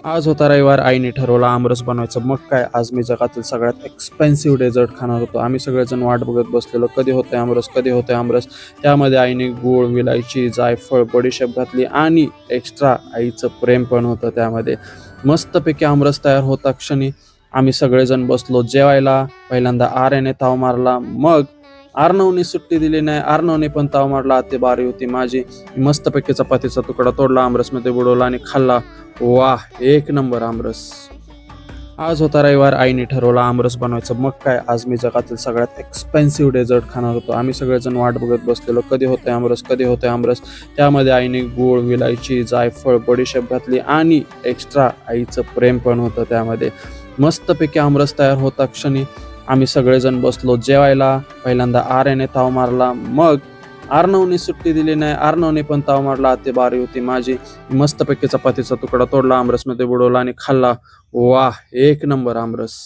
आज होता रविवार. आईने ठरवला आमरस बनवायचं. मग काय, आज मी जगातील सगळ्यात एक्सपेन्सिव्ह डेझर्ट खाणार होतो. आम्ही सगळेजण वाट बघत बसलेलो, कधी होतंय आमरस, कधी होतंय आमरस. त्यामध्ये आईने गूळ, विलायची, जायफळ, बडीशेप घातली आणि एक्स्ट्रा आईचं प्रेम पण होतं त्यामध्ये. मस्तपैकी आमरस तयार होता क्षणी आम्ही सगळेजण बसलो जेवायला. पहिल्यांदा आर्याने ताव मारला, मग अर्णवने सुट्टी दिली नाही. अर्णवने पण ताव मारला. ते बारी होती माझी. मस्तपैकी चपातीचा तुकडा तोडला, आमरसमध्ये बुडवला आणि खाल्ला. वाह, एक नंबर आमरस. आज होता रविवार. आईने ठरवला आमरस बनवायचं. मग काय, आज मी जगातील सगळ्यात एक्सपेन्सिव्ह डेझर्ट खाणार होतो. आम्ही सगळेजण वाट बघत बसलेलो, कधी होतंय आमरस, कधी होतंय आमरस. त्यामध्ये आईने गूळ, विलायची, जायफळ, बडीशेप घातली आणि एक्स्ट्रा आईचं प्रेम पण होतं त्यामध्ये. मस्तपैकी आमरस तयार होता क्षणी आम्ही सगळेजण बसलो जेवायला. पहिल्यांदा आर्याने ताव मारला, मग अर्णवने सुट्टी दिली नाही. अर्णवने पण ताव मारला. ते बारी होती माझी. मस्तपैकी चपातीचा तुकडा तोडला, आमरसमध्ये बुडवला आणि खाल्ला. वाह, एक नंबर आमरस.